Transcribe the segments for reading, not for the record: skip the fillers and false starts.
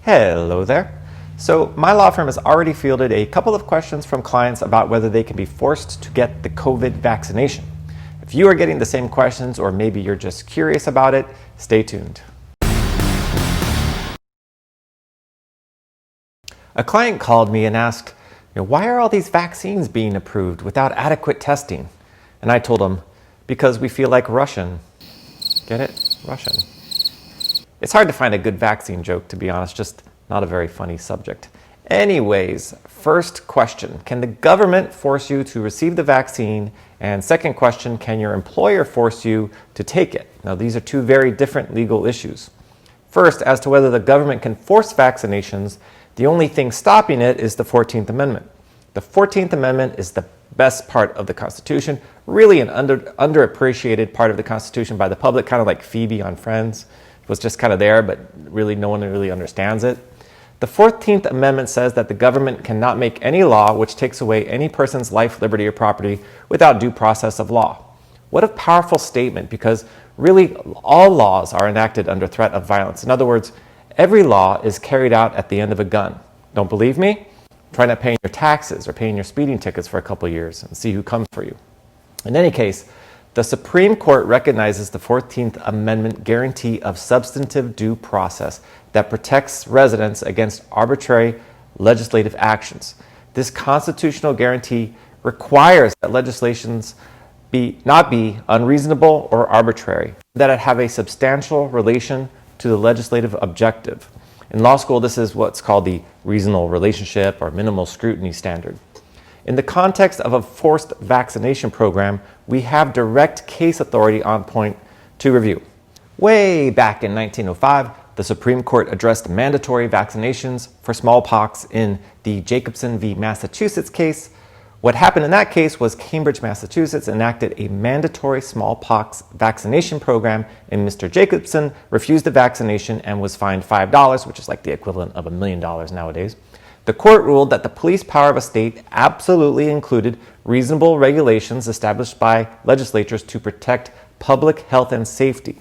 Hello there. So my law firm has already fielded a couple of questions from clients about whether they can be forced to get the COVID vaccination. If you are getting the same questions, or maybe you're just curious about it, stay tuned. A client called me and asked, why are all these vaccines being approved without adequate testing? And I told him, because we feel like Russian. Get it? Russian. It's hard to find a good vaccine joke, to be honest, just not a very funny subject. Anyways, first question, can the government force you to receive the vaccine? And second question, can your employer force you to take it? Now, these are two very different legal issues. First, as to whether the government can force vaccinations, the only thing stopping it is the 14th Amendment. The 14th Amendment is the best part of the Constitution, really an underappreciated part of the Constitution by the public, kind of like Phoebe on Friends. It was just kind of there, but really no one really understands it. The 14th Amendment says that the government cannot make any law which takes away any person's life, liberty, or property without due process of law. What a powerful statement, because really all laws are enacted under threat of violence. In other words, every law is carried out at the end of a gun. Don't believe me? Try not paying your taxes or paying your speeding tickets for a couple of years and see who comes for you. In any case, the Supreme Court recognizes the 14th Amendment guarantee of substantive due process that protects residents against arbitrary legislative actions. This constitutional guarantee requires that legislations not be unreasonable or arbitrary, that it have a substantial relation to the legislative objective. In law school, this is what's called the reasonable relationship or minimal scrutiny standard. In the context of a forced vaccination program, we have direct case authority on point to review. Way back in 1905, the Supreme Court addressed mandatory vaccinations for smallpox in the Jacobson v. Massachusetts case. What happened in that case was Cambridge, Massachusetts enacted a mandatory smallpox vaccination program, and Mr. Jacobson refused the vaccination and was fined $5, which is like the equivalent of $1 million nowadays. The court ruled that the police power of a state absolutely included reasonable regulations established by legislatures to protect public health and safety.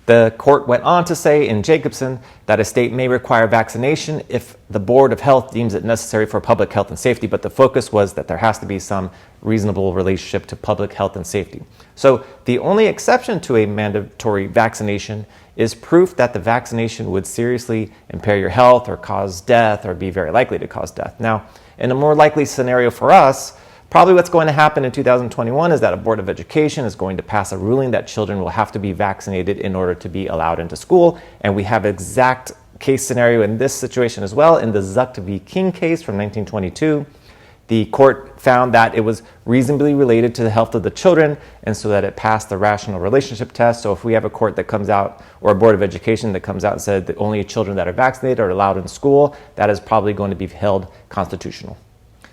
The court went on to say in Jacobson that a state may require vaccination if the Board of Health deems it necessary for public health and safety, but the focus was that there has to be some reasonable relationship to public health and safety. So the only exception to a mandatory vaccination is proof that the vaccination would seriously impair your health or cause death or be very likely to cause death. Now, in a more likely scenario for us, probably what's going to happen in 2021 is that a Board of Education is going to pass a ruling that children will have to be vaccinated in order to be allowed into school. And we have exact case scenario in this situation as well. In the Zuck v. King case from 1922, the court found that it was reasonably related to the health of the children, and so that it passed the rational relationship test. So if we have a court that comes out, or a Board of Education that comes out and said that only children that are vaccinated are allowed in school, that is probably going to be held constitutional.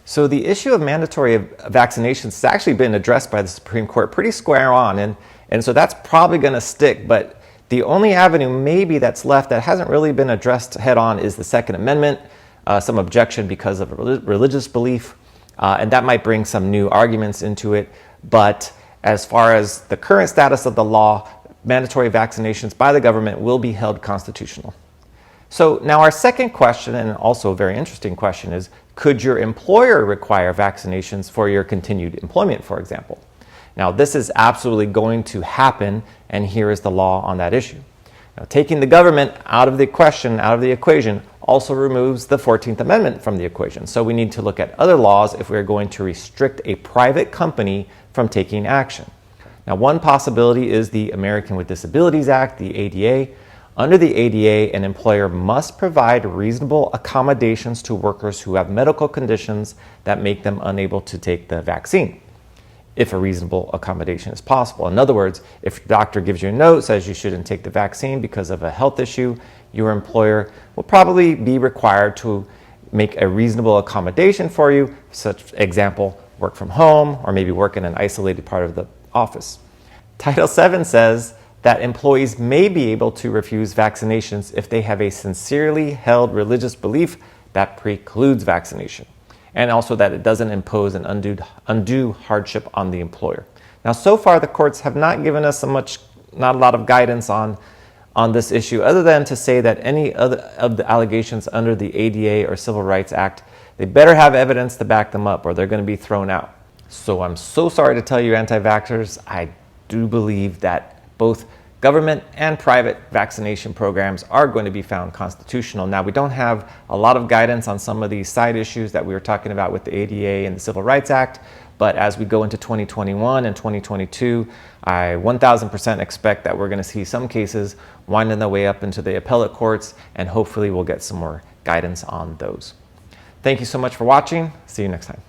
So the issue of mandatory vaccinations has actually been addressed by the Supreme Court pretty square on, and so that's probably going to stick. But the only avenue maybe that's left that hasn't really been addressed head on is the Second Amendment, some objection because of religious belief, and that might bring some new arguments into it. But as far as the current status of the law, mandatory vaccinations by the government will be held constitutional. So now our second question, and also a very interesting question, is could your employer require vaccinations for your continued employment, for example? Now, this is absolutely going to happen, and here is the law on that issue. Now, taking the government out of the question, out of the equation, also removes the 14th Amendment from the equation. So we need to look at other laws if we're going to restrict a private company from taking action. Now, one possibility is the American with Disabilities Act, the ADA. Under the ADA, an employer must provide reasonable accommodations to workers who have medical conditions that make them unable to take the vaccine, if a reasonable accommodation is possible. In other words, if your doctor gives you a note, says you shouldn't take the vaccine because of a health issue, your employer will probably be required to make a reasonable accommodation for you, such example, work from home, or maybe work in an isolated part of the office. Title VII says that employees may be able to refuse vaccinations if they have a sincerely held religious belief that precludes vaccination, and also that it doesn't impose an undue hardship on the employer. Now, so far, the courts have not given us not a lot of guidance on on this issue, other than to say that any other of the allegations under the ADA or Civil Rights Act, they better have evidence to back them up or they're going to be thrown out. So I'm so sorry to tell you, anti-vaxxers, I do believe that both government and private vaccination programs are going to be found constitutional. Now, we don't have a lot of guidance on some of these side issues that we were talking about with the ADA and the Civil Rights Act, but as we go into 2021 and 2022, I 1000% expect that we're going to see some cases winding their way up into the appellate courts, and hopefully we'll get some more guidance on those. Thank you so much for watching. See you next time.